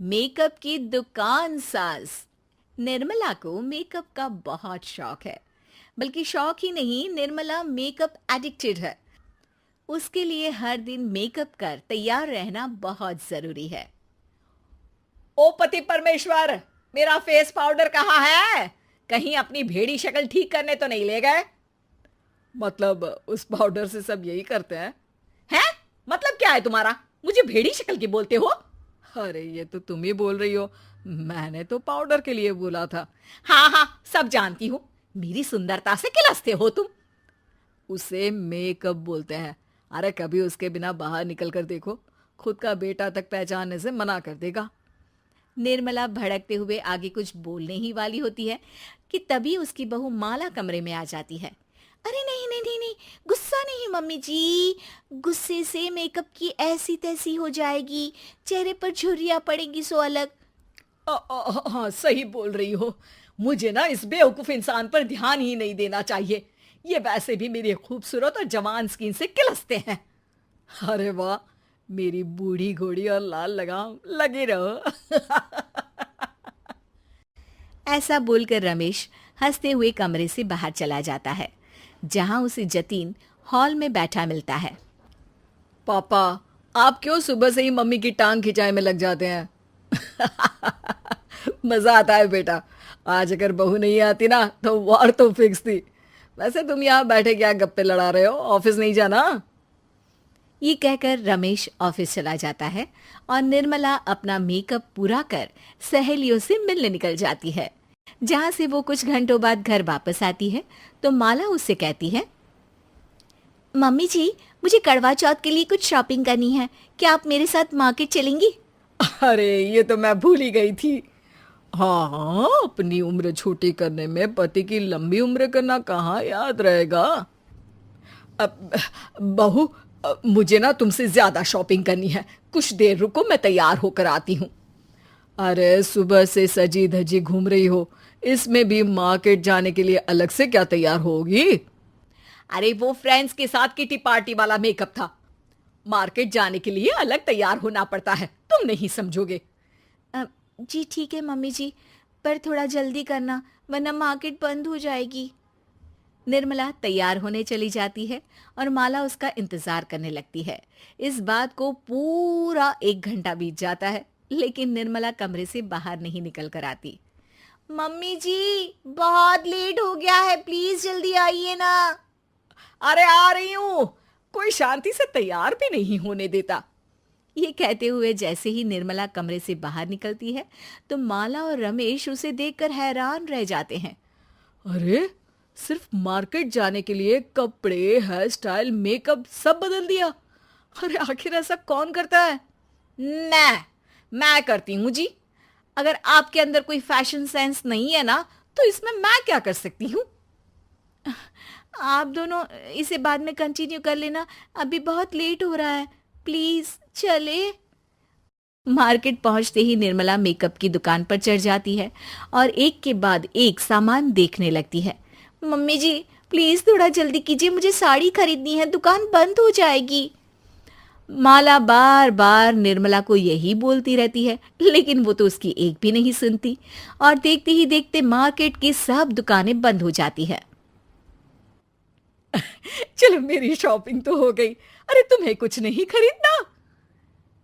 Makeup की दुकान सास। निर्मला को मेकअप का बहुत शौक है। बल्कि शौक ही नहीं, निर्मला मेकअप एडिक्टेड है। उसके लिए हर दिन मेकअप कर तैयार रहना बहुत जरूरी है। ओ पति परमेश्वर, मेरा फेस पाउडर कहाँ है? कहीं अपनी भेड़ी शक्ल ठीक करने तो नहीं ले गए? मतलब उस पाउडर से सब यही करते हैं? हैं? मतलब क्या है तुम्हारा? मुझे भेड़ी शक्ल की बोलते हो? अरे ये तो तुम ही बोल रही हो, मैंने तो पाउडर के लिए बोला था। हाँ हाँ, सब जानती हूँ। मेरी सुंदरता से किलसते हो तुम। उसे मेकअप बोलते हैं। अरे कभी उसके बिना बाहर निकल कर देखो, खुद का बेटा तक पहचानने से मना कर देगा। निर्मला भड़कते हुए आगे कुछ बोलने ही वाली होती है कि तभी उसकी बहू माला कमरे में आ जाती है। अरे नहीं नहीं नहीं नहीं, गुस्सा नहीं मम्मी जी। गुस्से से मेकअप की ऐसी तैसी हो जाएगी, चेहरे पर झुर्रियां पड़ेगी सो अलग। हाँ सही बोल रही हो। मुझे ना इस बेवकूफ इंसान पर ध्यान ही नहीं देना चाहिए। ये वैसे भी मेरी खूबसूरत और जवान स्किन से किलसते हैं। अरे वाह, मेरी बूढ़ी घोड़ी और लाल लगाम, लगे रहो। ऐसा बोलकर रमेश हंसते हुए कमरे से बाहर चला जाता है, जहां उसे जतीन हॉल में बैठा मिलता है। पापा, आप क्यों सुबह से ही मम्मी की टांग खिंचाई में लग जाते हैं? मजा आता है बेटा। आज अगर बहू नहीं आती ना तो वार तो फिक्स थी। वैसे तुम यहाँ बैठे क्या गप्पे लड़ा रहे हो? ऑफिस नहीं जाना? ये कहकर रमेश ऑफिस चला जाता है और निर्मला अपना मेकअप पूरा कर सहेलियों से मिलने निकल जाती है। जहां से वो कुछ घंटों बाद घर वापस आती है तो माला उससे कहती है, मम्मी जी, मुझे करवा चौथ के लिए कुछ शॉपिंग करनी है। क्या आप मेरे साथ मार्केट चलेंगी? अरे ये तो मैं भूल ही गई थी। हाँ हाँ, अपनी उम्र छोटी करने में पति की लंबी उम्र करना कहाँ याद रहेगा। अब बहू, मुझे ना तुमसे ज्यादा शॉपिंग करनी है। कुछ देर रुको, मैं तैयार होकर आती हूँ। अरे सुबह से सजी धजी घूम रही हो, इसमें भी मार्केट जाने के लिए अलग से क्या तैयार होगी? अरे वो फ्रेंड्स के साथ किटी पार्टी वाला मेकअप था। मार्केट जाने के लिए अलग तैयार होना पड़ता है, तुम नहीं समझोगे। जी ठीक है मम्मी जी, पर थोड़ा जल्दी करना वरना मार्केट बंद हो जाएगी। निर्मला तैयार होने चली जाती है और माला उसका इंतजार करने लगती है। इस बात को पूरा 1 घंटा बीत जाता है, लेकिन निर्मला कमरे से बाहर नहीं निकल कर आती। मम्मी जी, बहुत लेट हो गया है, प्लीज जल्दी आइए ना। अरे आ रही हूं। कोई शांति से तैयार भी नहीं होने देता। ये कहते हुए जैसे ही निर्मला कमरे से बाहर निकलती है तो माला और रमेश उसे देखकर हैरान रह जाते हैं। अरे सिर्फ मार्केट जाने के लिए कपड़े, हेयर स्टाइल, मेकअप सब बदल दिया। अरे आखिर ऐसा कौन करता है? मैं करती हूँ जी। अगर आपके अंदर कोई फैशन सेंस नहीं है ना तो इसमें मैं क्या कर सकती हूँ? आप दोनों इसे बाद में कंटिन्यू कर लेना, अभी बहुत लेट हो रहा है, प्लीज चले। मार्केट पहुंचते ही निर्मला मेकअप की दुकान पर चढ़ जाती है और एक के बाद एक सामान देखने लगती है। मम्मी जी, प्लीज थोड़ा जल्दी कीजिए, मुझे साड़ी खरीदनी है, दुकान बंद हो जाएगी। माला बार बार निर्मला को यही बोलती रहती है, लेकिन वो तो उसकी एक भी नहीं सुनती और देखते ही देखते मार्केट की सब दुकानें बंद हो जाती है। चलो मेरी शॉपिंग तो हो गई। अरे तुम्हें कुछ नहीं खरीदना?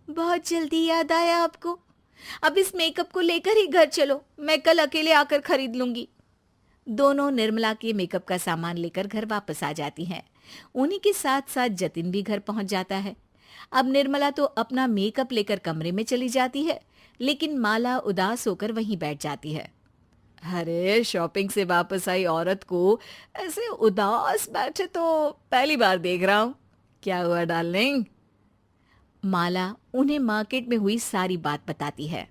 बहुत जल्दी याद आया आपको। अब इस मेकअप को लेकर ही घर चलो, मैं कल अकेले आकर खरीद लूंगी। दोनों निर्मला के मेकअप का सामान लेकर घर वापस आ जाती हैं। उन्हीं के साथ साथ जतिन भी घर पहुंच जाता है। अब निर्मला तो अपना मेकअप लेकर कमरे में चली जाती है, लेकिन माला उदास होकर वहीं बैठ जाती है। अरे शॉपिंग से वापस आई औरत को ऐसे उदास बैठे तो पहली बार देख रहा हूं। क्या हुआ डार्लिंग? माला उन्हें मार्केट में हुई सारी बात बताती है।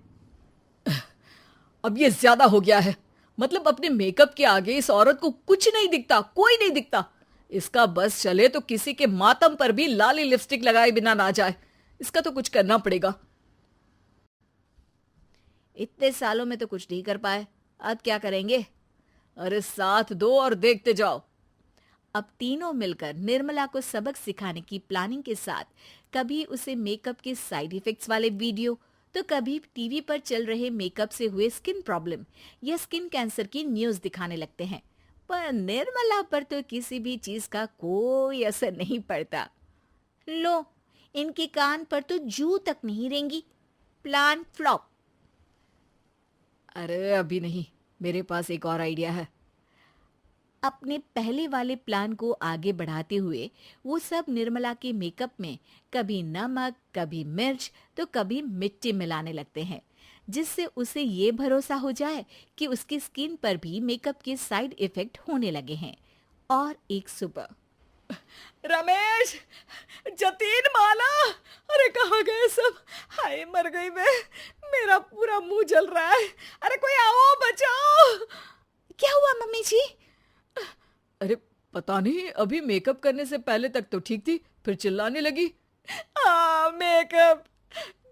अब ये ज्यादा हो गया है। मतलब अपने मेकअप के आगे इस औरत को कुछ नहीं दिखता, कोई नहीं दिखता। इसका बस चले तो किसी के मातम पर भी लाली लिपस्टिक लगाए बिना ना जाए। इसका तो कुछ करना पड़ेगा। इतने सालों में तो कुछ नहीं कर पाए, अब क्या करेंगे? अरे साथ दो और देखते जाओ। अब तीनों मिलकर निर्मला को सबक सिखाने की प्लानिंग के साथ कभी उसे मेकअप के साइड इफेक्ट्स वाले वीडियो तो कभी टीवी पर चल रहे मेकअप से हुए स्किन प्रॉब्लम या स्किन कैंसर की न्यूज़ दिखाने लगते हैं। पर निर्मला पर तो किसी भी चीज़ का कोई असर नहीं पड़ता। लो, इनके कान पर तो जू तक नहीं रेंगी। Plan flop. अरे अभी नहीं, मेरे पास एक और आइडिया है। अपने पहले वाले प्लान को आगे बढ़ाते हुए वो सब निर्मला के मेकअप में कभी नमक, कभी मिर्च तो कभी मिट्टी मिलाने लगते हैं, जिससे उसे ये भरोसा हो जाए कि उसकी स्किन पर भी मेकअप के साइड इफेक्ट होने लगे हैं। और एक सुबह रमेश, जतीन, माला, अरे कहाँ गए सब? हाय मर गई मैं, मेरा पूरा मुंह जल रहा है। अरे कोई आओ, बचाओ। क्या हुआ मम्मी जी? अरे पता नहीं, अभी मेकअप करने से पहले तक तो ठीक थी, फिर चिल्लाने लगी। हाँ मेकअप,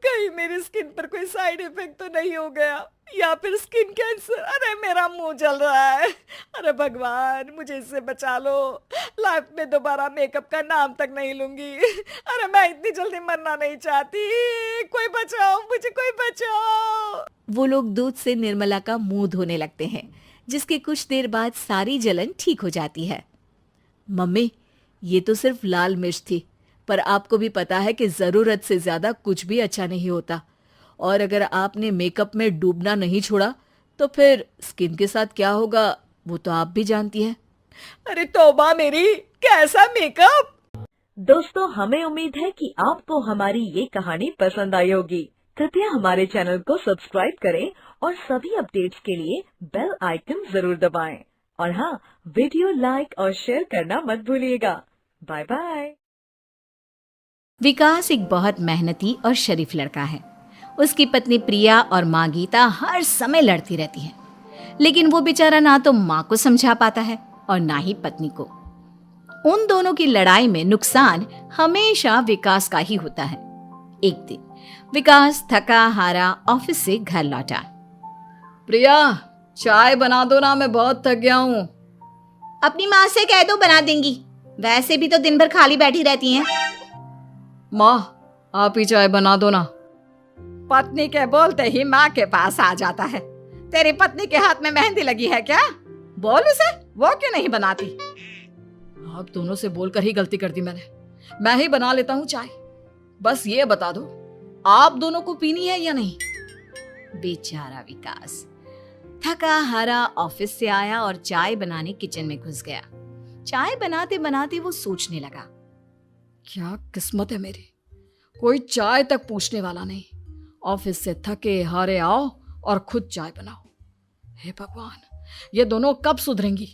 कहीं मेरी स्किन पर कोई साइड इफेक्ट तो नहीं हो गया, या फिर स्किन कैंसर। अरे मेरा मुंह जल रहा है। अरे भगवान, मुझे इससे बचा लो। लाइफ में दोबारा मेकअप का नाम तक नहीं लूंगी। अरे मैं इतनी जल्दी मरना नहीं चाहती। कोई बचाओ मुझे, कोई बचाओ। वो लोग दूध से निर्मला का मुंह धोने लगते हैं, जिसके कुछ देर बाद सारी जलन ठीक हो जाती है। मम्मी, ये तो सिर्फ लाल मिर्च थी, पर आपको भी पता है कि जरूरत से ज्यादा कुछ भी अच्छा नहीं होता। और अगर आपने मेकअप में डूबना नहीं छोड़ा तो फिर स्किन के साथ क्या होगा वो तो आप भी जानती हैं। अरे तौबा मेरी, कैसा मेकअप! दोस्तों, हमें उम्मीद है कि आपको हमारी ये कहानी पसंद आई होगी। कृपया हमारे चैनल को सब्सक्राइब करें और सभी अपडेट्स के लिए बेल आइकन जरूर दबाएं। और हाँ, वीडियो लाइक और शेयर करना मत भूलिएगा। Bye bye. विकास एक बहुत मेहनती और शरीफ लड़का है। उसकी पत्नी प्रिया और माँ गीता हर समय लड़ती रहती है, लेकिन वो बेचारा ना तो माँ को समझा पाता है और ना ही पत्नी को। उन दोनों की लड़ाई में नुकसान हमेशा विकास का ही होता है। एक दिन विकास थका हारा ऑफिस से घर लौटा। प्रिया, चाय बना दो ना, मैं बहुत थक गया हूँ। अपनी माँ से कह दो, बना देंगी। वैसे भी तो दिन भर खाली बैठी रहती हैं। माँ, आप ही चाय बना दो ना। पत्नी के बोलते ही माँ के पास आ जाता है। तेरी पत्नी के हाथ में मेहंदी लगी है क्या? बोल उसे, वो क्यों नहीं बनाती? आप दोनों से बोलकर ही गलती कर दी मैंने। मैं ही बना लेता हूँ चाय। बस ये बता दो, आप दोनों को पीनी है या नहीं? बेचारा विकास थका हारा ऑफिस से आया और चाय बनाने किचन में घुस गया। चाय बनाते बनाते वो सोचने लगा, क्या किस्मत है मेरी, कोई चाय तक पूछने वाला नहीं। ऑफिस से थके हारे आओ और खुद चाय बनाओ। हे भगवान, ये दोनों कब सुधरेंगी?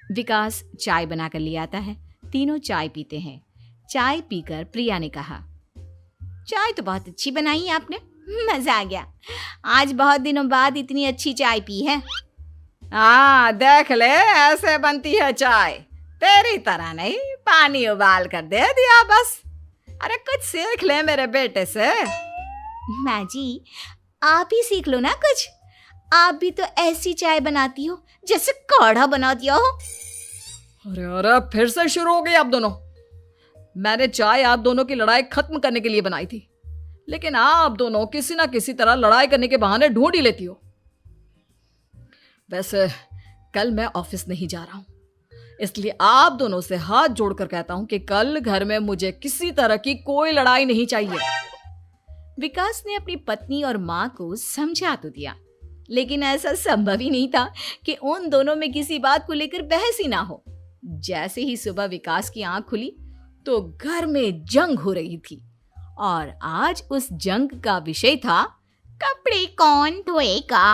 विकास चाय बनाकर ले आता है। तीनों चाय पीते हैं। चाय पीकर प्रिया ने कहा, चाय तो बहुत अच्छी बनाई है आपने, मजा आ गया। आज बहुत दिनों बाद इतनी अच्छी चाय पी है। हाँ देख ले, ऐसे बनती है चाय, तेरी तरह नहीं, पानी उबाल कर दे दिया बस। अरे कुछ सीख ले मेरे बेटे से। माँ जी, आप ही सीख लो ना कुछ। आप भी तो ऐसी चाय बनाती हो जैसे काढ़ा बना दिया हो। अरे अरे, फिर से शुरू हो गई आप दोनों। मैंने चाय आप दोनों की लड़ाई खत्म करने के लिए बनाई थी, लेकिन आप दोनों किसी ना किसी तरह लड़ाई करने के बहाने ढूंढ ही लेती हो। वैसे कल मैं ऑफिस नहीं जा रहा हूं, इसलिए आप दोनों से हाथ जोड़कर कहता हूं कि कल घर में मुझे किसी तरह की कोई लड़ाई नहीं चाहिए। विकास ने अपनी पत्नी और माँ को समझा तो दिया, लेकिन ऐसा संभव ही नहीं था कि उन दोनों में किसी बात को लेकर बहस ही ना हो। जैसे ही सुबह विकास की आंख खुली तो घर में जंग हो रही थी, और आज उस जंग का विषय था कपड़े कौन धोएगा।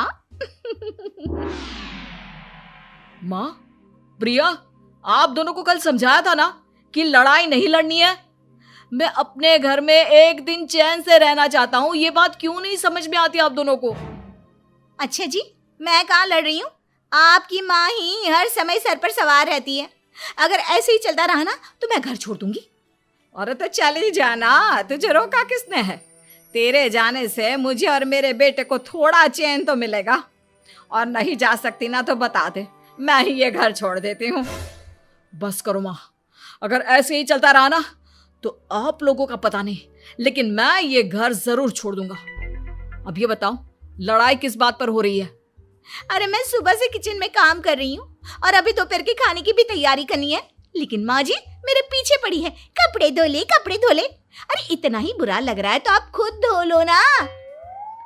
माँ, प्रिया, आप दोनों को कल समझाया था ना कि लड़ाई नहीं लड़नी है। मैं अपने घर में एक दिन चैन से रहना चाहता हूँ, ये बात क्यों नहीं समझ में आती आप दोनों को? अच्छा जी, मैं कहाँ लड़ रही हूँ? आपकी माँ ही हर समय सर पर सवार रहती है। अगर ऐसे ही चलता रहा ना तो मैं घर छोड़ दूंगी। अरे तो चली जाना, तुझे रोका किसने है? तेरे जाने से मुझे और मेरे बेटे को थोड़ा चैन तो मिलेगा। और नहीं जा सकती ना तो बता दे, मैं ही ये घर छोड़ देती हूँ। बस करो माँ, अगर ऐसे ही चलता रहा ना तो आप लोगों का पता नहीं, लेकिन मैं ये घर जरूर छोड़ दूंगा। अब ये बताओ, लड़ाई किस बात पर हो रही है? अरे मैं सुबह से किचन में काम कर रही हूँ और अभी दोपहर के खाने की भी तैयारी करनी है, लेकिन माँ जी मेरे पीछे पड़ी है, कपड़े धो ले कपड़े धो ले। अरे इतना ही बुरा लग रहा है तो आप खुद धो लो ना।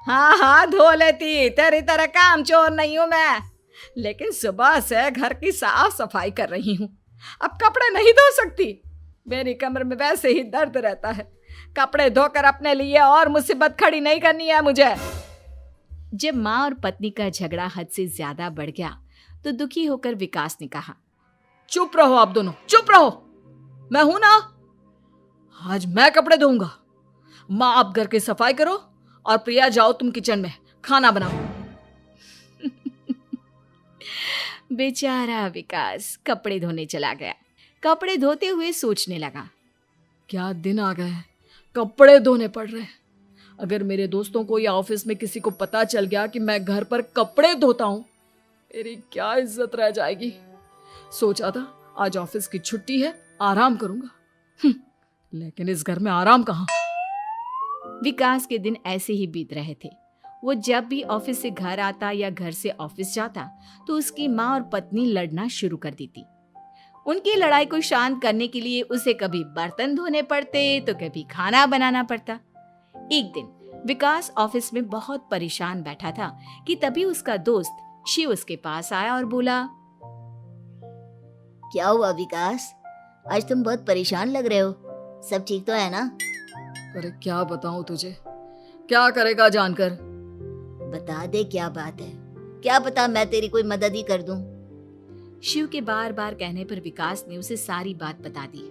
हाँ हाँ धो लेती, तेरी तरह काम चोर नहीं हूं मैं, लेकिन सुबह से घर की साफ सफाई कर रही हूँ, अब कपड़े नहीं धो सकती। मेरी कमर में वैसे ही दर्द रहता है, कपड़े धोकर अपने लिए और मुसीबत खड़ी नहीं करनी है मुझे। जब माँ और पत्नी का झगड़ा हद से ज्यादा बढ़ गया तो दुखी होकर विकास ने कहा, चुप रहो आप दोनों, चुप रहो, मैं हूं ना, आज मैं कपड़े धोऊंगा। माँ आप घर की सफाई करो और प्रिया जाओ तुम किचन में खाना बनाओ। बेचारा विकास कपड़े धोने चला गया। कपड़े धोते हुए सोचने लगा, क्या दिन आ गए, कपड़े धोने पड़ रहे हैं। अगर मेरे दोस्तों को या ऑफिस में किसी को पता चल गया कि मैं घर पर कपड़े धोता हूं, मेरी क्या इज्जत रह जाएगी। सोचा था आज ऑफिस की छुट्टी है, आराम करूंगा, लेकिन इस घर में आराम कहाँ। विकास के दिन ऐसे ही बीत रहे थे। वो जब भी ऑफिस से घर आता या घर से ऑफिस जाता तो उसकी माँ और पत्नी लड़ना शुरू कर देती। उनकी लड़ाई को शांत करने के लिए उसे कभी बर्तन धोने पड़ते तो कभी खाना बनाना पड़ता। एक दिन विकास ऑफिस में बहुत परेशान बैठा था कि तभी उसका दोस्त शिव उसके पास आया और बोला, क्या हुआ विकास, आज तुम बहुत परेशान लग रहे हो, सब ठीक तो है ना? अरे क्या बताऊं तुझे, क्या करेगा जानकर। बता दे क्या बात है, क्या पता मैं तेरी कोई मदद ही कर दूं। शिव के बार बार कहने पर विकास ने उसे सारी बात बता दी।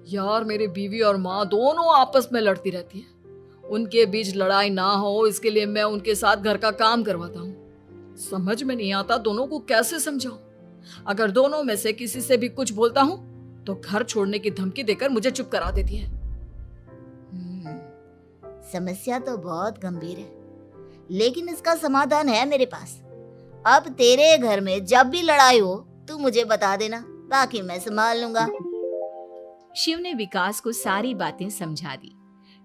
यार मेरी बीवी और माँ दोनों आपस में लड़ती रहती है, उनके बीच लड़ाई ना हो इसके लिए मैं उनके साथ घर का काम करवाता हूँ। समझ में नहीं आता दोनों को कैसे समझाऊं। अगर दोनों में से किसी से भी कुछ बोलता हूँ तो घर छोड़ने की धमकी देकर मुझे चुप करा देती है। समस्या तो बहुत गंभीर है, लेकिन इसका समाधान है मेरे पास। अब तेरे घर में जब भी लड़ाई हो तू मुझे बता देना, बाकी मैं संभाल लूंगा। शिव ने विकास को सारी बातें समझा दी।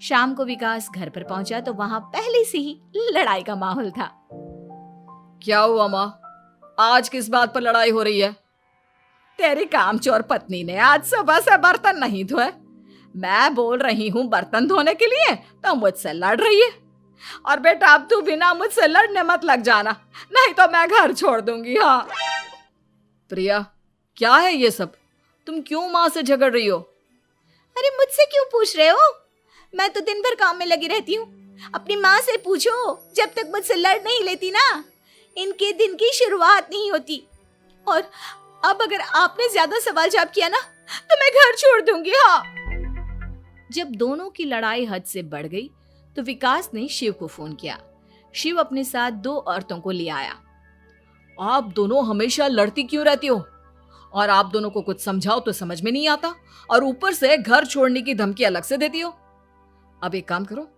शाम को विकास घर पर पहुंचा तो वहां पहले से ही लड़ाई का माहौल था। क्या हुआ माँ, आज किस बात पर लड़ाई हो रही है? तेरी कामचोर पत्नी ने आज सुबह से बर्तन नहीं धोए। मैं बोल रही हूँ बर्तन धोने के लिए तो मुझसे लड़ रही है। और बेटा अब तू बिना मुझसे लड़ने मत लग जाना, नहीं तो मैं घर छोड़ दूंगी। हाँ प्रिया, क्या है ये सब, तुम क्यों माँ से झगड़ रही हो? अरे मुझसे क्यों पूछ रहे हो, मैं तो दिन भर काम में लगी रहती हूँ। अपनी माँ से पूछो, जब तक मुझसे लड़ नहीं लेती ना इनके दिन की शुरुआत नहीं होती। और अब अगर आपने ज्यादा सवाल जवाब किया ना तो मैं घर छोड़ दूंगी। हाँ। जब दोनों की लड़ाई हद से बढ़ गई तो विकास ने शिव को फोन किया। शिव अपने साथ 2 औरतों को ले आया। आप दोनों हमेशा लड़ती क्यों रहती हो, और आप दोनों को कुछ समझाओ तो समझ में नहीं आता, और ऊपर से घर छोड़ने की धमकी अलग से देती हो। अब एक काम करो,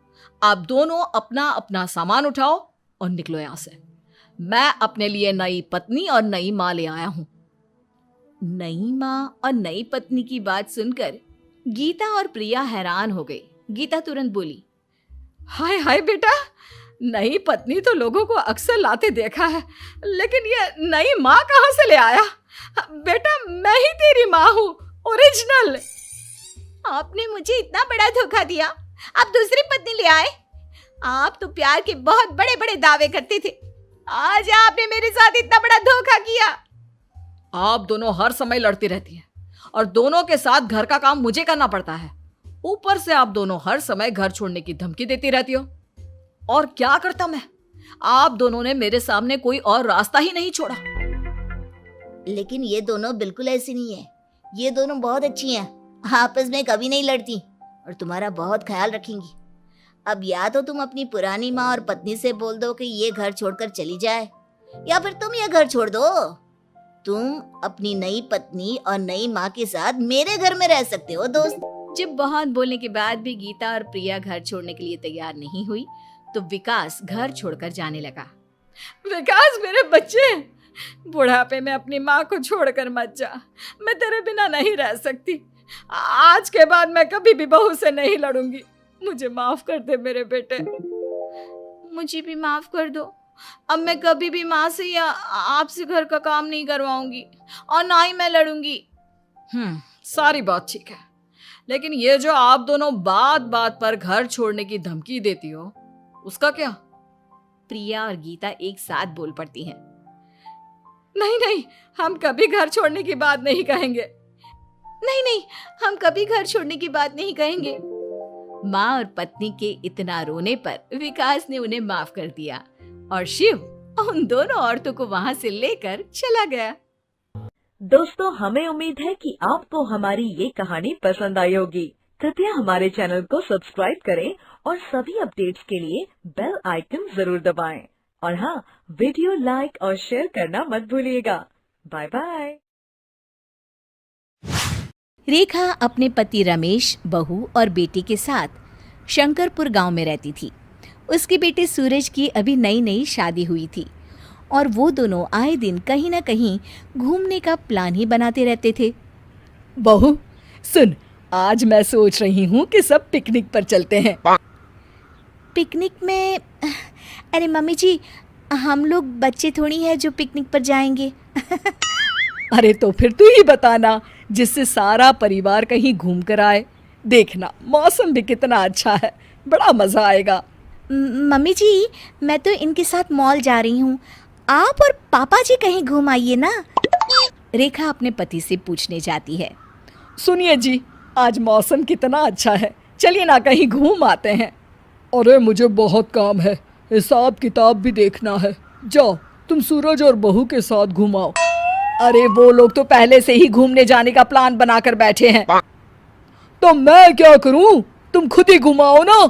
आप दोनों अपना अपना सामान उठाओ और निकलो यहां से। मैं अपने लिए नई पत्नी और नई माँ ले आया हूं। नई माँ और नई पत्नी की बात सुनकर गीता और प्रिया हैरान हो गई। गीता तुरंत बोली, हाय हाय बेटा, नई पत्नी तो लोगों को अक्सर लाते देखा है, लेकिन ये नई माँ कहाँ से ले आया? बेटा मैं ही तेरी माँ हूँ, ओरिजिनल। आपने मुझे इतना बड़ा धोखा दिया, आप दूसरी पत्नी ले आए। आप तो प्यार के बहुत बड़े बड़े दावे करते थे, आज आपने मेरे साथ इतना बड़ा धोखा किया। आप दोनों हर समय लड़ती रहती हैं और दोनों के साथ घर का काम मुझे करना पड़ता है। ऊपर से आप दोनों हर समय घर छोड़ने की धमकी देती रहती हो। और क्या करता मैं? आप दोनों ने मेरे सामने कोई और रास्ता ही नहीं छोड़ा। लेकिन ये दोनों बिल्कुल ऐसी नहीं है, ये दोनों बहुत अच्छी हैं, आपस में कभी नहीं लड़ती और तुम्हारा बहुत ख्याल रखेंगी। अब या तो तुम अपनी पुरानी माँ और पत्नी से बोल दो कि ये घर छोड़कर चली जाए, या फिर तुम ये घर छोड़ दो। तुम अपनी नई पत्नी और नई माँ के साथ मेरे घर में रह सकते हो दोस्त। जब बहुत बोलने के बाद भी गीता और प्रिया घर छोड़ने के लिए तैयार नहीं हुई तो विकास घर छोड़कर जाने लगा। विकास मेरे बच्चे, बुढ़ापे में अपनी माँ को छोड़कर मत जा, मैं तेरे बिना नहीं रह सकती। आज के बाद मैं कभी भी बहू से नहीं लड़ूंगी, मुझे माफ कर दे मेरे बेटे। मुझे भी माफ कर दो। अब मैं कभी भी माँ से या आपसे घर का काम नहीं करवाऊंगी और ना ही मैं लड़ूंगी। सारी बात ठीक है, लेकिन ये जो आप दोनों बात बात पर घर छोड़ने की धमकी देती हो, उसका क्या? प्रिया और गीता एक साथ बोल पड़ती हैं। नहीं नहीं, हम कभी घर छोड़ने की बात नहीं कहेंगे। नहीं नहीं, हम कभी घर छोड़ने की बात नहीं कहेंगे। माँ और पत्नी के इतना रोने पर विकास ने उन्हें माफ कर दिया और शिव उन दोनों औरतों को वहां से लेकर चला गया। दोस्तों, हमें उम्मीद है कि आपको हमारी ये कहानी पसंद आई होगी। कृपया हमारे चैनल को सब्सक्राइब करें और सभी अपडेट्स के लिए बेल आइकन जरूर दबाएं। और हाँ, वीडियो लाइक और शेयर करना मत भूलिएगा। Bye bye. रेखा अपने पति रमेश, बहू और बेटी के साथ शंकरपुर गांव में रहती थी। उसके बेटे सूरज की अभी नई नई शादी हुई थी और वो दोनों आए दिन कहीं न कहीं घूमने का प्लान ही बनाते रहते थे। बहू सुन, आज मैं सोच रही हूँ कि सब पिकनिक पर चलते हैं। पिकनिक में? अरे मम्मी जी, हम लोग बच्चे थोड़ी हैं जो पिकनिक पर जाएंगे। अरे तो फिर तू ही बताना, जिससे सारा परिवार कहीं घूम कर आए। देखना मौसम भी कितना अच्छा है, बड़ा मजा आएगा। मम्मी जी, मैं तो इनके साथ मॉल जा रही हूँ, आप और पापा जी कहीं घूम आइए ना। रेखा अपने पति से पूछने जाती है। सुनिए जी, आज मौसम कितना अच्छा है, चलिए ना कहीं घूम आते हैं। अरे मुझे बहुत काम है, हिसाब किताब भी देखना है। जाओ तुम सूरज और बहू के साथ घुमाओ। अरे वो लोग तो पहले से ही घूमने जाने का प्लान बनाकर बैठे हैं। तो मैं क्या करूं, तुम खुद ही घुमाओ ना।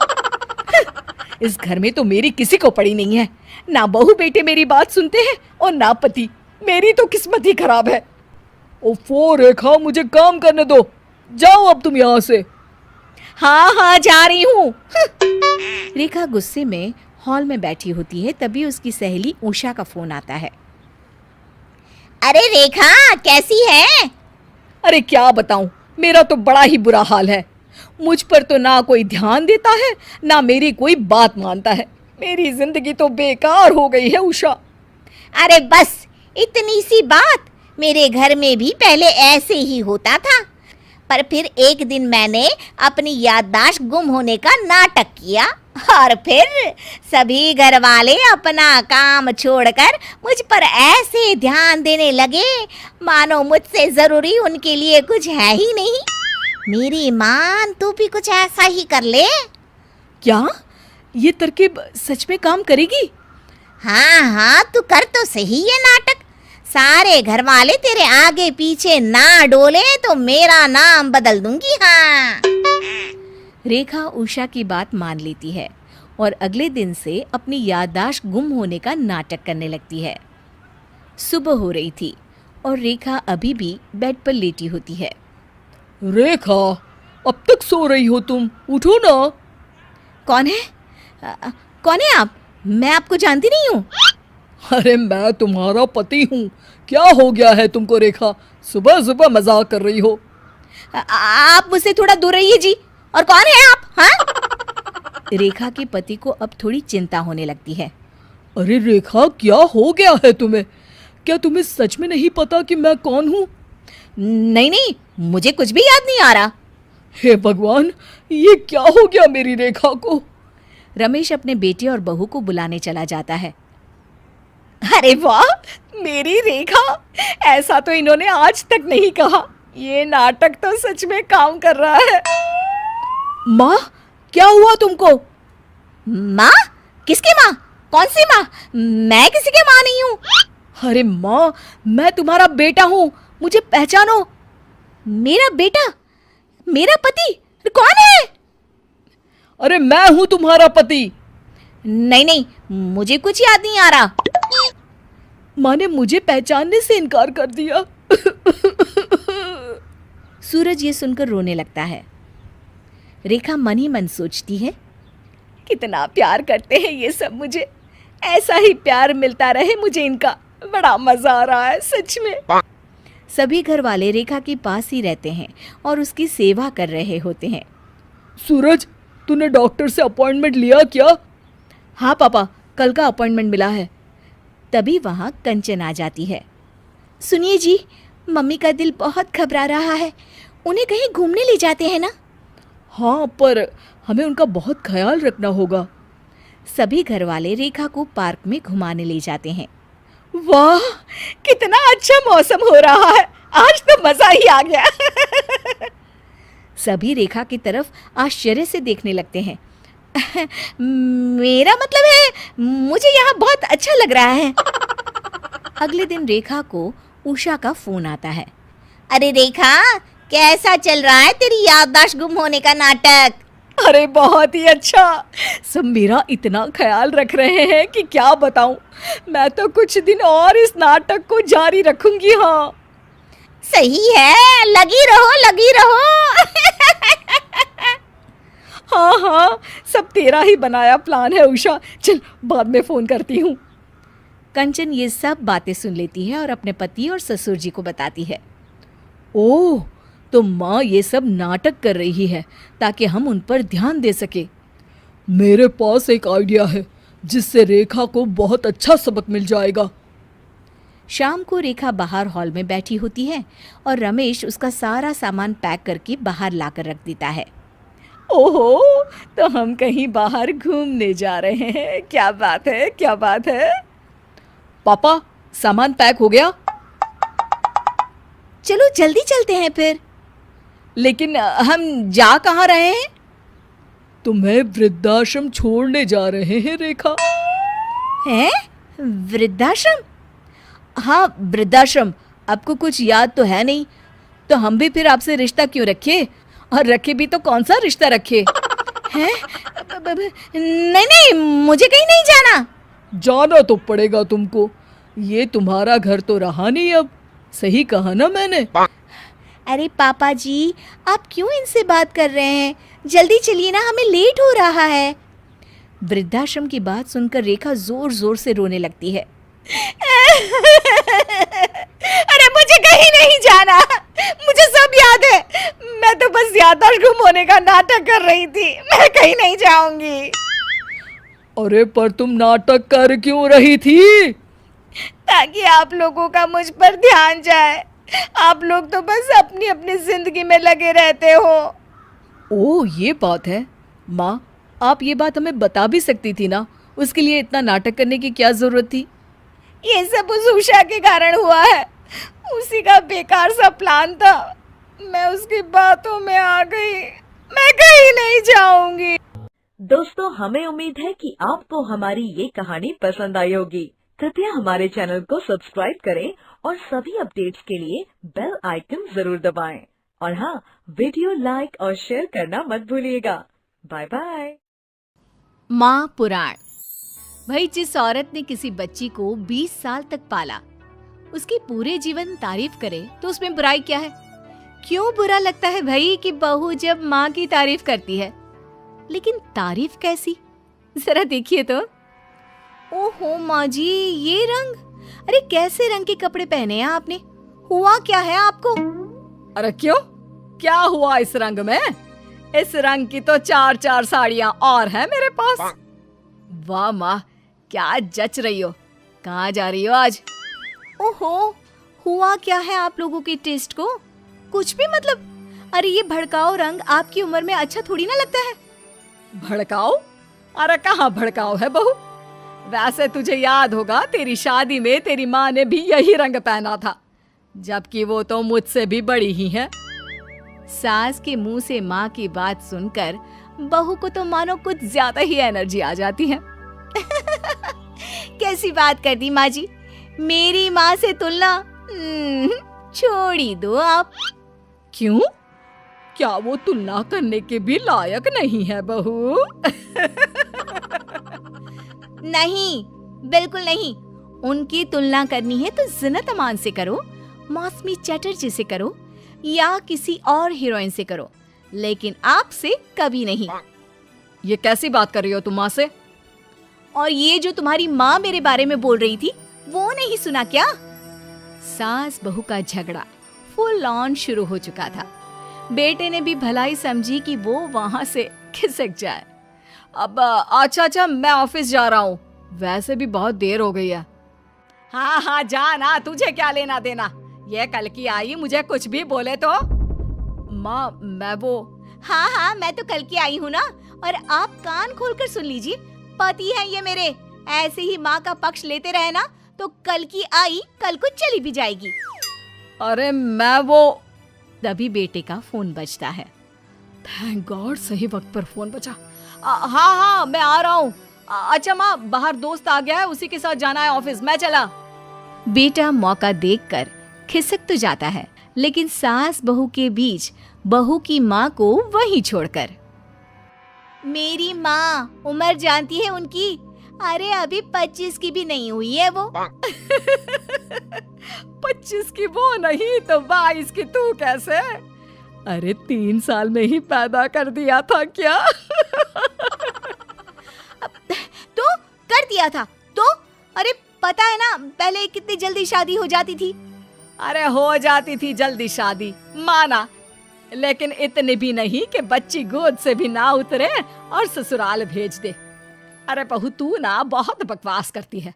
इस घर में तो मेरी किसी को पड़ी नहीं है, ना बहू बेटे मेरी बात सुनते हैं और ना पति। मेरी तो किस्मत ही खराब है। ओफो रेखा, मुझे काम करने दो, जाओ अब तुम यहाँ से। हाँ हाँ जा रही हूँ। रेखा गुस्से में हॉल में बैठी होती है, तभी उसकी सहेली उषा का फोन आता है। अरे रेखा, कैसी है? अरे क्या बताऊं, मेरा तो बड़ा ही बुरा हाल है। मुझ पर तो ना कोई ध्यान देता है, ना मेरी कोई बात मानता है। मेरी जिंदगी तो बेकार हो गई है उषा। अरे बस इतनी सी बात, मेरे घर में भी पहले ऐसे ही होता था, पर फिर एक दिन मैंने अपनी याददाश्त गुम होने का नाटक किया और फिर सभी घर वाले अपना काम छोड़कर मुझ पर ऐसे ध्यान देने लगे मानो मुझसे जरूरी उनके लिए कुछ है ही नहीं। मेरी मान तू भी कुछ ऐसा ही कर ले। क्या ये तरकीब सच में काम करेगी? हाँ हाँ, तू कर तो सही ये नाटक। सारे घर वाले तेरे आगे पीछे ना डोले तो मेरा नाम बदल दूंगी। हाँ। रेखा उषा की बात मान लेती है और अगले दिन से अपनी याददाश्त गुम होने का नाटक करने लगती है। सुबह हो रही थी और रेखा अभी भी बेड पर लेटी होती है। रेखा, अब तक सो रही हो तुम, उठो ना। कौन है? कौन है आप? मैं आपको जानती नहीं हूँ। अरे मैं तुम्हारा पति हूँ। क्या हो गया है तुमको रेखा, सुबह सुबह मजाक कर रही हो? आप मुझसे थोड़ा दूर रहिए जी। और कौन है आप? हाँ? रेखा के पति को अब थोड़ी चिंता होने लगती है। अरे रेखा, क्या हो गया है तुम्हें? क्या तुम्हें सच में नहीं पता कि मैं कौन हूँ? नहीं नहीं, मुझे कुछ भी याद नहीं आ रहा। हे भगवान, ये क्या हो गया मेरी रेखा को? रमेश अपने बेटे और बहू को बुलाने चला जाता है। अरे वाह, मेरी रेखा, ऐसा तो इन्होंने आज तक नहीं कहा। ये नाटक तो सच में काम कर रहा है। माँ, क्या हुआ तुमको? माँ? किसकी माँ? कौन सी माँ? मैं किसी की माँ नहीं हूँ। अरे माँ, मैं तुम्हारा बेटा हूँ, मुझे पहचानो। मेरा बेटा? मेरा पति? कौन है? अरे मैं हूँ तुम्हारा पति। नहीं नहीं, मुझे कुछ याद नहीं आ रहा। माँ ने मुझे पहचानने से इनकार कर दिया। सूरज ये सुनकर रोने लगता है। रेखा मन ही मन सोचती है, कितना प्यार करते हैं ये सब मुझे, ऐसा ही प्यार मिलता रहे मुझे इनका। बड़ा मजा आ रहा है सच में। सभी घर वाले रेखा के पास ही रहते हैं और उसकी सेवा कर रहे होते हैं। सूरज, तूने डॉक्टर से अपॉइंटमेंट लिया क्या? हाँ पापा, कल का अपॉइंटमेंट मिला है। तभी वहां कंचन आ जाती है। सुनिए जी, मम्मी का दिल बहुत घबरा रहा है, उन्हें कहीं घूमने ले जाते हैं ना? हाँ, पर हमें उनका बहुत ख्याल रखना होगा। सभी घर वाले रेखा को पार्क में घुमाने ले जाते हैं। वाह, कितना अच्छा मौसम हो रहा है, आज तो मजा ही आ गया। सभी रेखा की तरफ आश्चर्य से देखने लगते हैं। मेरा मतलब है, मुझे यहाँ बहुत अच्छा लग रहा है। अगले दिन रेखा को उषा का फोन आता है। अरे रेखा, कैसा चल रहा है तेरी याददाश्त गुम होने का नाटक? अरे बहुत ही अच्छा, सब मेरा इतना ख्याल रख रहे हैं कि क्या बताऊं। मैं तो कुछ दिन और इस नाटक को जारी रखूंगी। हाँ सही है, लगी रहो लगी रहो। हाँ हाँ, सब तेरा ही बनाया प्लान है उषा। चल बाद में फोन करती हूँ। कंचन ये सब बातें सुन लेती है और अपने पति और ससुर जी को बताती है। ओह, तो माँ ये सब नाटक कर रही है ताकि हम उन पर ध्यान दे सके। मेरे पास एक आइडिया है जिससे रेखा को बहुत अच्छा सबक मिल जाएगा। शाम को रेखा बाहर हॉल में बैठी होती है और रमेश उसका सारा सामान पैक करके बाहर लाकर रख देता है। ओहो, तो हम कहीं बाहर घूमने जा रहे हैं। क्या बात है, क्या बात है। पापा, सामान पैक हो गया? चलो जल्दी चलते हैं फिर। लेकिन हम जा कहाँ रहे हैं? तुम्हें वृद्धाश्रम छोड़ने जा रहे हैं रेखा। हैं? वृद्धाश्रम? हाँ, वृद्धाश्रम। आपको कुछ याद तो है नहीं, तो हम भी फिर आपसे रिश्ता क्यों रखे? और रखे भी तो कौन सा रिश्ता रखे? हैं? नहीं नहीं, मुझे कहीं नहीं जाना। जाना तो पड़ेगा तुमको, ये तुम्हारा घर तो रहा नहीं अब। सही कहा ना मैंने? अरे पापा जी, आप क्यों इनसे बात कर रहे हैं? जल्दी चलिए ना, हमें लेट हो रहा है। वृद्धाश्रम की बात सुनकर रेखा जोर जोर से रोने लगती है। अरे मुझे कहीं नहीं जाना, मुझे सब याद है। मैं तो बस याददाश्त गुम होने का नाटक कर रही थी, मैं कहीं नहीं जाऊंगी। अरे पर तुम नाटक कर क्यों रही थी? ताकि आप लोगों का मुझ पर ध्यान जाए। आप लोग तो बस अपनी अपनी जिंदगी में लगे रहते हो। ओह, ये बात है। माँ, आप ये बात हमें बता भी सकती थी ना, उसके लिए इतना नाटक करने की क्या जरूरत थी? ये सब उस उषा के कारण हुआ है, उसी का बेकार सा प्लान था। मैं उसकी बातों में आ गई, मैं कहीं नहीं जाऊंगी। दोस्तों, हमें उम्मीद है कि आपको हमारी ये कहानी पसंद आई होगी। कृपया हमारे चैनल को सब्सक्राइब करें और सभी अपडेट्स के लिए बेल आइकन जरूर दबाएं। और हाँ, वीडियो लाइक और शेयर करना मत भूलिएगा। Bye bye. माँ पुराण। भाई, जिस औरत ने किसी बच्ची को 20 साल तक पाला, उसकी पूरे जीवन तारीफ करे तो उसमें बुराई क्या है? क्यों बुरा लगता है भाई कि बहू जब माँ की तारीफ करती है? लेकिन तारीफ कैसी? जरा देखिए तो। ओहो माँ जी, ये रंग! अरे कैसे रंग के कपड़े पहने हैं आपने? हुआ क्या है आपको? अरे क्यों, क्या हुआ इस रंग में? इस रंग की तो 4-4 साड़ियां और हैं मेरे पास। वाह माँ, क्या जच रही हो। कहाँ जा रही हो आज? ओहो, हुआ क्या है आप लोगों के टेस्ट को? कुछ भी मतलब। अरे ये भड़काऊ रंग आपकी उम्र में अच्छा थोड़ी ना लगता है। भड़काऊ? अरे कहाँ भड़काऊ है बहू। वैसे तुझे याद होगा, तेरी शादी में तेरी माँ ने भी यही रंग पहना था, जबकि वो तो मुझसे भी बड़ी ही है। सास के मुंह से माँ की बात सुनकर बहू को तो मानो कुछ ज्यादा ही एनर्जी आ जाती है। कैसी बात कर दी माँ जी, मेरी माँ से तुलना छोड़ ही दो आप। क्यों? क्या वो तुलना करने के भी लायक नहीं है बहू? नहीं, बिल्कुल नहीं। उनकी तुलना करनी है तो ज़ीनत अमान से करो, मौसमी चटर्जी से करो, या किसी और हीरोइन से करो, लेकिन आपसे कभी नहीं। ये कैसी बात कर रही हो तुम माँ से? और ये जो तुम्हारी माँ मेरे बारे में बोल रही थी, वो नहीं सुना क्या? सास बहू का झगड़ा फुल ऑन शुरू हो चुका था। बेटे ने भी भलाई समझी कि वो वहां से खिसक जाए। अब अच्छा, मैं ऑफिस जा रहा हूँ, वैसे भी बहुत देर हो गई है। हाँ हाँ जा ना, तुझे क्या लेना देना, ये कल की आई मुझे कुछ भी बोले तो। माँ मैं वो। हाँ हाँ, मैं तो कल की आई हूँ ना, और आप कान खोलकर सुन लीजिए, पति है ये मेरे। ऐसे ही माँ का पक्ष लेते रहे ना तो कल की आई कल को चली भी जाएगी। अरे मैं वो। तभी बेटे का फोन बजता है। थैंक गॉड, सही वक्त पर फोन बचा। हाँ हाँ मैं आ रहा हूँ। अच्छा माँ, बाहर दोस्त आ गया है, उसी के साथ जाना है ऑफिस, मैं चला। बेटा मौका देखकर खिसक तो जाता है, लेकिन सास बहू के बीच बहू की माँ को वहीं छोड़कर। मेरी माँ, उम्र जानती है उनकी? अरे अभी 25 की भी नहीं हुई है वो। 25 की वो नहीं तो 22 की तू कैसे? अरे 3 साल में ही पैदा कर दिया था क्या? तो कर दिया था तो? अरे पता है ना पहले कितनी जल्दी शादी हो जाती थी। अरे हो जाती थी जल्दी शादी, माना, लेकिन इतने भी नहीं कि बच्ची गोद से भी ना उतरे और ससुराल भेज दे। अरे बहू तू ना बहुत बकवास करती है।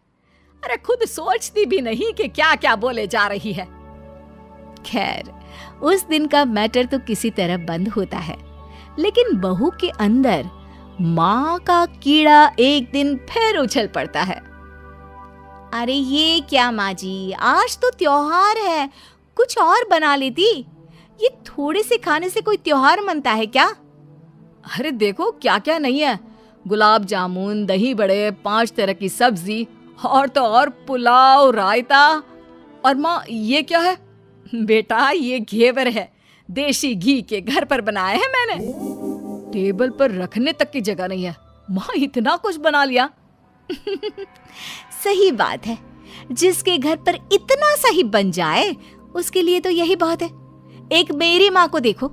अरे खुद सोचती भी नहीं कि क्या क्या बोले जा रही है। खैर, उस दिन का मैटर तो किसी तरह बंद होता है, लेकिन बहू के अंदर माँ का कीड़ा एक दिन फिर उछल पड़ता है। अरे ये क्या माँ जी, आज तो त्योहार है, कुछ और बना लेती। ये थोड़े से खाने से कोई त्योहार मनता है क्या? अरे देखो क्या क्या नहीं है, गुलाब जामुन, दही बड़े, 5 तरह की सब्जी, और तो और पुलाव, रायता। और माँ ये क्या है? बेटा ये घेवर है, देसी घी के, घर पर बनाए हैं मैंने। टेबल पर रखने तक की जगह नहीं है, माँ इतना कुछ बना लिया। सही बात है, जिसके घर पर इतना सही बन जाए उसके लिए तो यही बहुत है। एक मेरी माँ को देखो,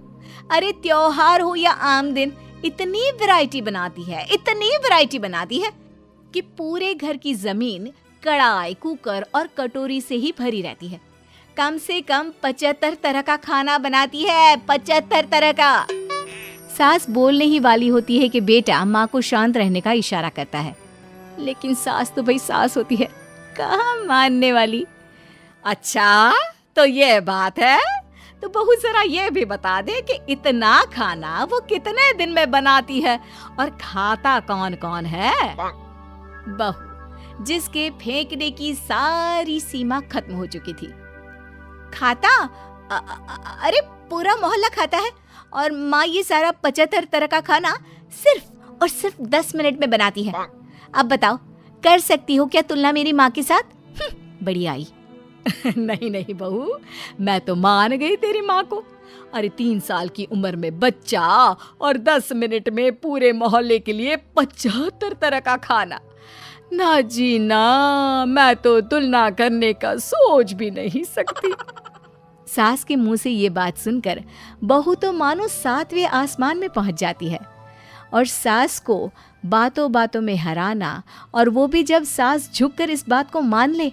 अरे त्योहार हो या आम दिन, इतनी वैरायटी बनाती है, इतनी वैरायटी बनाती है कि पूरे घर की जमीन कढ़ाई, कुकर और कटोरी से ही भरी रहती है। कम से कम 75 तरह का खाना बनाती है, 75 तरह का। सास बोलने ही वाली होती है कि बेटा माँ को शांत रहने का इशारा करता है, लेकिन सास तो भाई सास होती है, कहाँ मानने वाली। अच्छा तो ये बात है, तो बहू जरा ये भी बता दे कि इतना खाना वो कितने दिन में बनाती है और खाता कौन कौन है? बहू, जिसके फेंकने की सारी सीमा खत्म हो चुकी थी। खाता? अरे पूरा मोहल्ला खाता है, और माँ ये सारा 75 तरह का खाना सिर्फ और सिर्फ 10 मिनट में बनाती है। अब बताओ, कर सकती हो क्या तुलना मेरी माँ के साथ? बड़ी आई। नहीं नहीं बहू, मैं तो मान गई तेरी माँ को। अरे 3 साल की उम्र में बच्चा और 10 मिनट में पूरे मोहल्ले के लिए 75 तरह का खाना। ना जी ना, मैं तो तुलना करने का सोच भी नहीं सकती। सास के मुंह से ये बात सुनकर बहू तो मानो 7वें आसमान में पहुंच जाती है, और सास को बातों बातों में हराना, और वो भी जब सास झुककर इस बात को मान ले,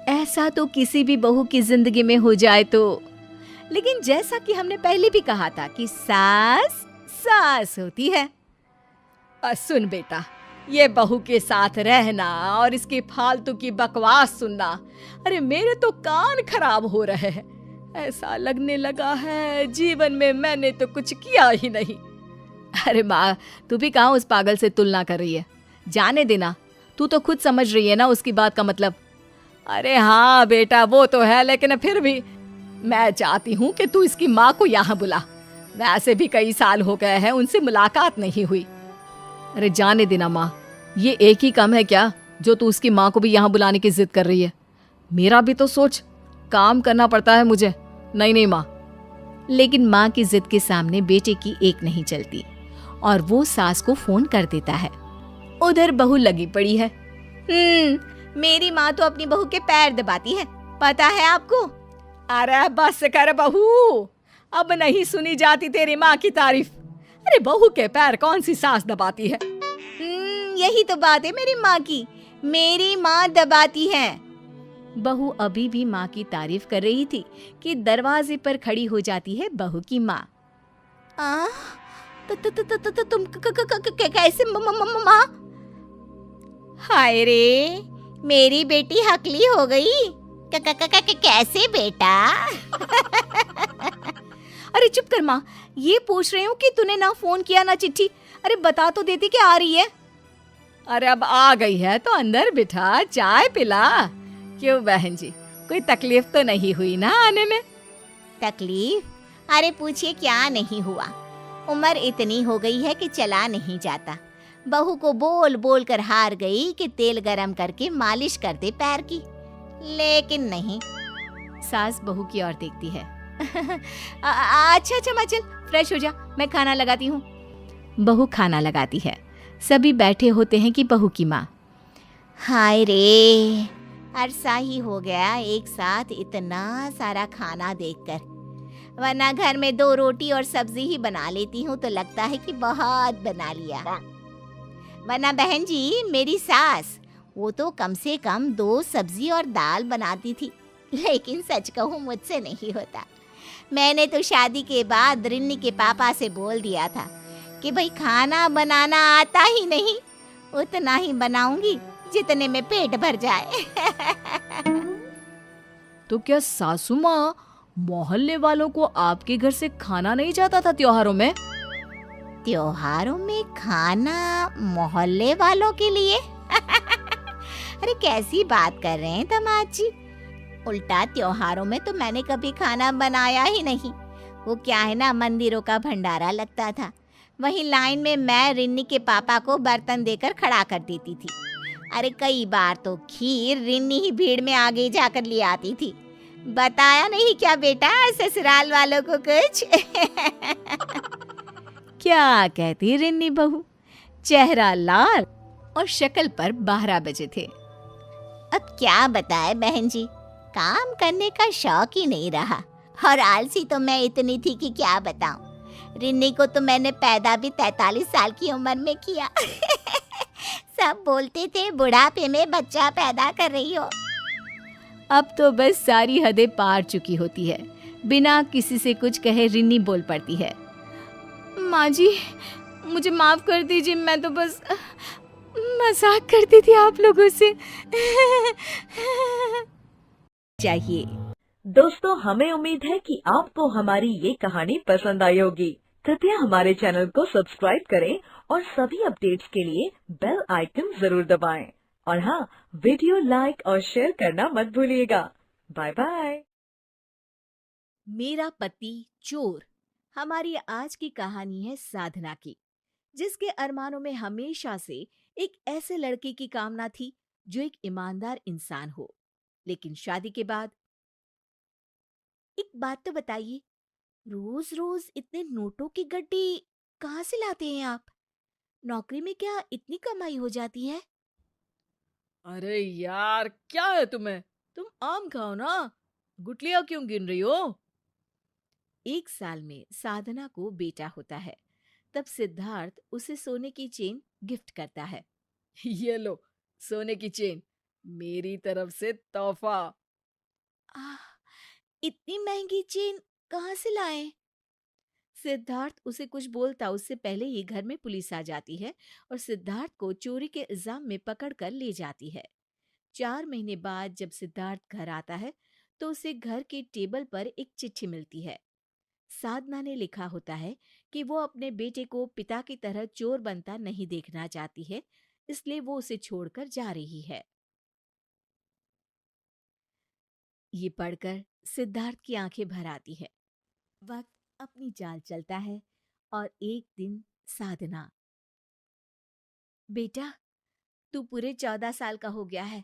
ऐसा तो किसी भी बहू की जिंदगी में हो जाए तो। लेकिन जैसा कि हमने पहले भी कहा था कि सास सास होती है। सुन बेटा, ये बहू के साथ रहना और इसकी फालतू की बकवास सुनना, अरे मेरे तो कान खराब हो रहे हैं। ऐसा लगने लगा है जीवन में मैंने तो कुछ किया ही नहीं। अरे माँ, तू भी कहाँ उस पागल से तुलना कर रही है? जाने देना, तू तो खुद समझ रही है ना उसकी बात का मतलब। अरे हाँ बेटा वो तो है, लेकिन फिर भी मैं चाहती हूँ कि तू इसकी माँ को यहाँ बुला। वैसे भी कई साल हो गए हैं उनसे मुलाकात नहीं हुई। अरे जाने देना माँ, ये एक ही काम है क्या जो तू उसकी माँ को भी यहाँ बुलाने की जिद कर रही है? मेरा भी तो सोच, काम करना पड़ता है मुझे। नहीं नहीं माँ। लेकिन माँ की जिद के सामने बेटे की एक नहीं चलती, और वो सास को फोन कर देता है। उधर बहू लगी पड़ी है। मेरी माँ तो अपनी बहू के पैर दबाती है, पता है आपको? अरे बस कर बहू, अब नहीं सुनी जाती तेरी माँ की तारीफ। अरे बहू के पैर कौन सी सास दबाती है? यही तो बात है मेरी माँ की, मेरी माँ दबाती है। बहू अभी भी माँ की तारीफ कर रही थी कि दरवाजे पर खड़ी हो जाती है बहू की माँ। तुम कैसे माँ? हाय रे, मेरी बेटी हकली हो गई। कैसे बेटा? अरे चुप कर माँ, ये पूछ रही हूँ कि तूने ना फोन किया ना चिट्ठी। अरे बता तो देती कि आ रही है। अरे अब आ गई है तो अंदर बिठा, चाय पिला। क्यों बहन जी, कोई तकलीफ तो नहीं हुई ना आने में? तकलीफ? अरे पूछिए क्या नहीं हुआ। उम्र इतनी हो गई है कि चला नहीं जाता। बहू को बोल बोल कर हार गई कि तेल गरम करके मालिश कर दे पैर की, लेकिन नहीं। सास बहू की ओर देखती है। अच्छा अच्छा माँ, चल फ्रेश हो जा, मैं खाना लगाती हूँ। बहू खाना लगाती है। सभी बैठे होते हैं कि बहू की माँ। हाय रे, अरसा ही हो गया एक साथ इतना सारा खाना देखकर, वरना घर में 2 रोटी और सब्जी ही बना लेती हूँ तो लगता है कि बहुत बना लिया। वरना बहन जी, मेरी सास वो तो कम से कम 2 सब्जी और दाल बनाती थी, लेकिन सच कहूँ मुझसे नहीं होता। मैंने तो शादी के बाद रिन्नी के पापा से बोल दिया था कि भाई खाना बनाना आता ही नहीं, उतना ही बनाऊंगी जितने में पेट भर जाए। तो क्या सासू माँ, मोहल्ले वालों को आपके घर से खाना नहीं जाता था त्योहारों में? त्योहारों में खाना मोहल्ले वालों के लिए? अरे कैसी बात कर रहे हैं दामाद जी। उल्टा त्योहारों में तो मैंने कभी खाना बनाया ही नहीं। वो क्या है ना, मंदिरों का भंडारा लगता था, वहीं लाइन में मैं रिन्नी के पापा को बर्तन देकर खड़ा कर देती थी। अरे कई बार तो खीर रिन्नी ही भीड़ में आगे जाकर ले आती थी। बताया नहीं क्या बेटा ससुराल वालों को कुछ? क्या कहती रिन्नी बहू, चेहरा लाल और शक्ल पर 12 बजे थे। अब क्या बताए बहन जी, काम करने का शौक ही नहीं रहा, और आलसी तो मैं इतनी थी कि क्या बताऊं। रिन्नी को तो मैंने पैदा भी 43 साल की उम्र में किया। सब बोलते थे बुढ़ापे में बच्चा पैदा कर रही हो। अब तो बस सारी हदें पार चुकी होती है। बिना किसी से कुछ कहे रिन्नी बोल पड़ती है। माँ जी, मुझे माफ कर दीजिए, मैं तो बस मजाक करती थी आप लोगों से। चाहिए। दोस्तों, हमें उम्मीद है कि आपको हमारी ये कहानी पसंद आई होगी। कृपया हमारे चैनल को सब्सक्राइब करें और सभी अपडेट्स के लिए बेल आइकन जरूर दबाएं। और हाँ, वीडियो लाइक और शेयर करना मत भूलिएगा। Bye bye. मेरा पति चोर। हमारी आज की कहानी है साधना की, जिसके अरमानों में हमेशा से एक ऐसे लड़के की कामना थी जो एक ईमानदार इंसान हो। लेकिन शादी के बाद एक बात तो बताइए, रोज रोज इतने नोटों की गड्डी कहाँ से लाते हैं आप? नौकरी में क्या इतनी कमाई हो जाती है? अरे यार, क्या है तुम्हें? तुम आम खाओ ना, गुठलियां क्यों गिन रही हो? 1 साल में साधना को बेटा होता है। तब सिद्धार्थ उसे सोने की चेन गिफ्ट करता है। ये लो, सोने की चेन, मेरी तरफ से तोहफा। आह, इतनी महंगी चेन कहाँ से लाए? सिद्धार्थ उसे कुछ बोलता उससे पहले ही घर में पुलिस आ जाती है और सिद्धार्थ को चोरी के इल्जाम में पकड़कर ले जाती है। 4 महीने बाद जब सिद्धार्थ घर आता है तो उसे घर के टेबल पर एक चिट्ठी मिलती है। साधना ने लिखा होता है कि वो अपने बेटे को पिता की तरह चोर बनता नहीं देखना चाहती है, इसलिए वो उसे छोड़कर जा रही है। ये पढ़कर सिद्धार्थ की आंखें भर आती है। वक्त अपनी चाल चलता है और एक दिन साधना, बेटा तू पूरे 14 साल का हो गया है,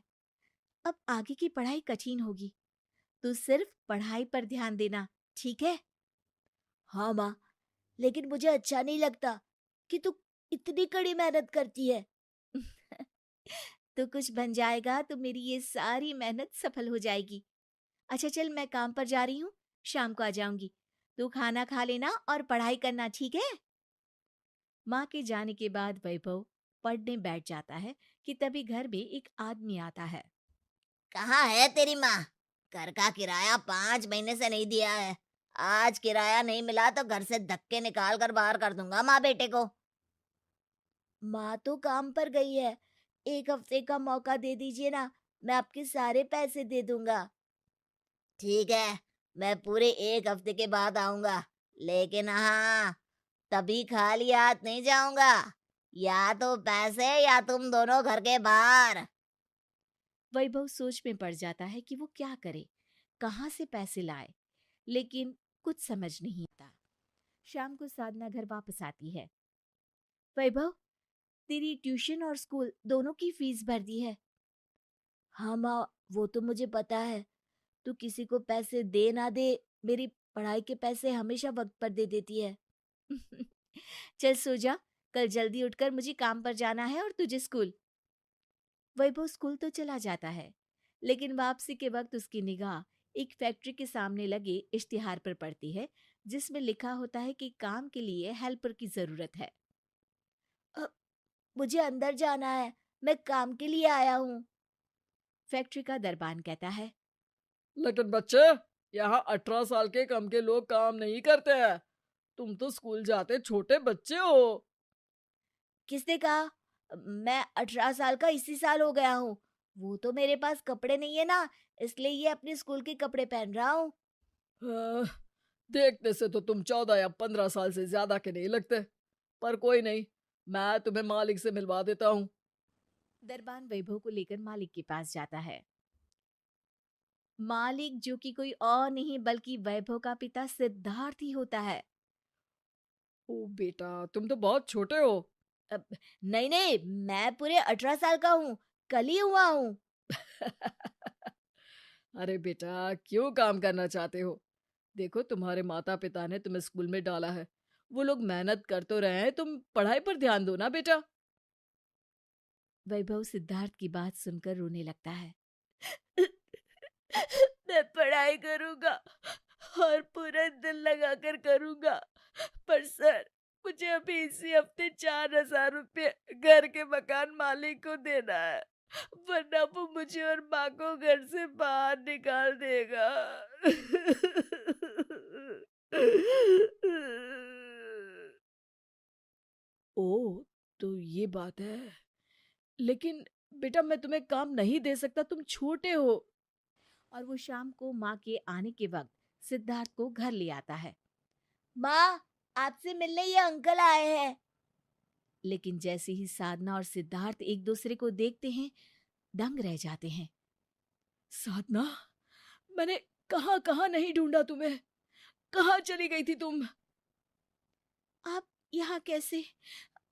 अब आगे की पढ़ाई कठिन होगी, तू सिर्फ पढ़ाई पर ध्यान देना, ठीक है? हाँ माँ, लेकिन मुझे अच्छा नहीं लगता कि तू इतनी कड़ी मेहनत करती है। तो कुछ बन जाएगा तो मेरी ये सारी मेहनत सफल हो जाएगी। अच्छा चल, मैं काम पर जा रही हूँ, शाम को आ जाऊंगी। तू खाना खा लेना और पढ़ाई करना, ठीक है? माँ के जाने के बाद वैभव पढ़ने बैठ जाता है कि तभी घर में एक आदमी आता है। कहाँ है तेरी माँ? घर का किराया 5 महीने से नहीं दिया है। आज किराया नहीं मिला तो घर से धक्के निकाल कर बाहर कर दूंगा माँ बेटे को। माँ तो काम पर गई है, 1 हफ्ते का मौका दे दीजिए ना, मैं आपके सारे पैसे दे दूंगा। ठीक है, मैं पूरे 1 हफ्ते के बाद आऊंगा, लेकिन हाँ, तभी खाली हाथ नहीं जाऊंगा। या तो पैसे या तुम दोनों घर के बाहर। वैभव सोच में पड़ जाता है कि वो क्या करे, कहाँ से पैसे लाए, लेकिन कुछ समझ नहीं आता। शाम को साधना घर वापस आती है। वैभव, तेरी ट्यूशन और स्कूल दोनों की फीस भर दी है। हाँ माँ, वो तो मुझे पता है। तू किसी को पैसे दे ना दे, मेरी पढ़ाई के पैसे हमेशा वक्त पर दे देती है। चल सो जा, कल जल्दी उठकर मुझे काम पर जाना है और तुझे स्कूल। वैभव स्कूल तो चला जाता है, लेकिन वापसी के वक्त उसकी निगाह एक फैक्ट्री के सामने लगे इश्तिहार पर पड़ती है, जिसमें लिखा होता है कि काम के लिए हेल्पर की जरूरत है। अ, मुझे अंदर जाना है, मैं काम के लिए आया हूँ। फैक्ट्री का दरबान कहता है। लेकिन बच्चे, यहाँ 18 साल के कम के लोग काम नहीं करते हैं। तुम तो स्कूल जाते छोटे बच्चे हो। किसने कहा? मैं 18 साल का इसी साल हो गया हूँ। वो तो मेरे पास कपड़े नहीं है ना, इसलिए ये अपने स्कूल के कपड़े पहन रहा हूँ। हाँ, देखने से तो तुम 14 या 15 साल से ज्यादा के नहीं लगते। पर कोई नहीं, मैं तुम्हें मालिक से मिलवा देता हूँ। दरबान वैभव को लेकर मालिक के पास जाता है। मालिक, जो कि कोई और नहीं बल्कि वैभव का पिता सिद्धार्थ ही होता है। ओ बेटा, तुम तो बहुत छोटे हो। अब नहीं नहीं, मैं पूरे 18 साल का हूँ, कल ही हुआ हूँ। अरे बेटा, क्यों काम करना चाहते हो? देखो, तुम्हारे माता पिता ने तुम्हें स्कूल में डाला है। वो लोग मेहनत कर तो रहे हैं, तुम पढ़ाई पर ध्यान दो ना बेटा। वैभव सिद्धार्थ की बात सुनकर रोने लगता है। मैं पढ़ाई करूंगा और पूरा दिल लगाकर करूंगा, पर सर, मुझे अभी इसी हफ्ते 4,000 रुपये घर के मकान मालिक को देना है, वरना वो मुझे और माँ को घर से बाहर निकाल देगा। ओ, तो ये बात है। लेकिन बेटा, मैं तुम्हें काम नहीं दे सकता, तुम छोटे हो। और वो शाम को माँ के आने के वक्त सिद्धार्थ को घर ले आता है। माँ, आपसे मिलने ये अंकल आए हैं। लेकिन जैसे ही साधना और सिद्धार्थ एक दूसरे को देखते हैं, दंग रह जाते हैं। साधना, मैंने कहाँ कहाँ नहीं ढूंढा तुम्हें। कहाँ चली गई थी तुम? आप यहाँ कैसे?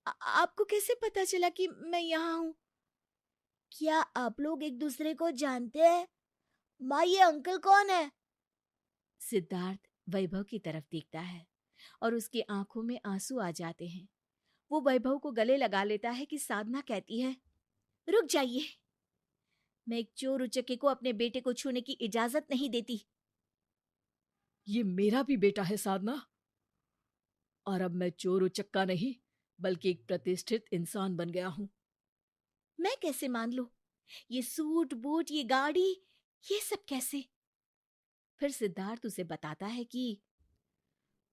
आपको कैसे पता चला कि मैं यहाँ हूँ? क्या आप लोग एक दूसरे को जानते हैं? माँ, ये अंकल कौन है? सिद्धार्थ वैभव की तरफ देखता है और उसकी आंखों में आंसू आ जाते हैं। वो वैभव को गले लगा लेता है कि साधना कहती है, रुक जाइए, मैं एक चोर उचक्के को अपने बेटे को छूने की इजाजत नहीं देती। ये मेरा भी बेटा है साधना, और अब मैं चोर उचक्का नहीं बल्कि एक प्रतिष्ठित इंसान बन गया हूं। मैं कैसे मान लूं? ये सूट बूट, ये गाड़ी, ये सब कैसे? फिर सिद्धार्थ उसे बताता है कि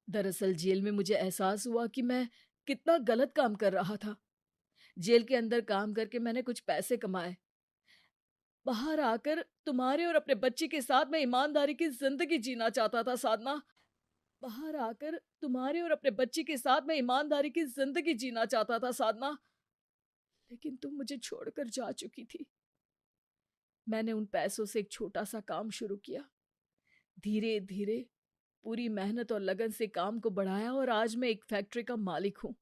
दरअसल जेल में मुझे एहसास हुआ कि मैं कितना गलत काम कर रहा था। जेल के अंदर काम करके मैंने कुछ पैसे कमाए। बाहर आकर तुम्हारे और अपने बच्चे के साथ मैं ईमानदारी की जिंदगी जीना चाहता था साधना। बाहर आकर तुम्हारे और अपने बच्चे के साथ मैं ईमानदारी की जिंदगी जीना चाहता था साधना, लेकिन तुम मुझे छोड़कर जा चुकी थी। मैंने उन पैसों से एक छोटा सा काम शुरू किया। धीरे धीरे पूरी मेहनत और लगन से काम को बढ़ाया और आज मैं एक फैक्ट्री का मालिक हूं।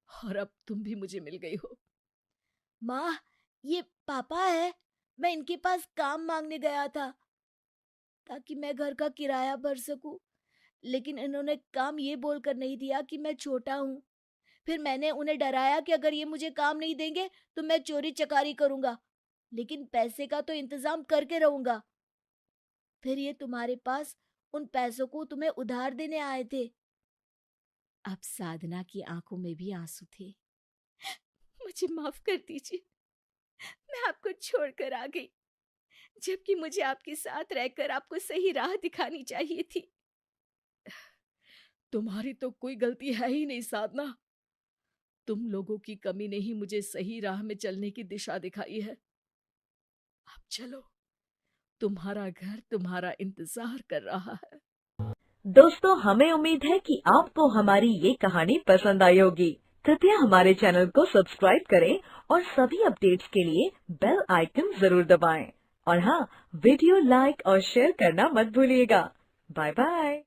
और अब तुम भी मुझे मिल गई हो। माँ, ये पापा है। मैं इनके पास काम मांगने गया था ताकि मैं घर का किराया भर सकूं, लेकिन इन्होंने काम ये बोलकर नहीं दिया कि मैं छोटा हूँ। फिर मैंने उन्हें डराया कि अगर ये मुझे काम नहीं देंगे तो मैं चोरी चकारी करूंगा, लेकिन पैसे का तो इंतजाम करके रहूंगा। फिर ये तुम्हारे पास उन पैसों को तुम्हें उधार देने आए थे। अब साधना की आंखों में भी आंसू थे। मुझे माफ कर दीजिए, मैं आपको छोड़कर आ गई, जबकि मुझे आपके साथ रहकर आपको सही राह दिखानी चाहिए थी। तुम्हारी तो कोई गलती है ही नहीं साधना। तुम लोगों की कमी ने ही मुझे सही राह में चलने की दिशा दिखाई है। अब चलो, तुम्हारा घर तुम्हारा इंतजार कर रहा है। दोस्तों, हमें उम्मीद है कि आपको हमारी ये कहानी पसंद आई होगी। कृपया हमारे चैनल को सब्सक्राइब करें और सभी अपडेट्स के लिए बेल आइकन जरूर दबाएं। और हाँ, वीडियो लाइक और शेयर करना मत भूलिएगा। Bye bye.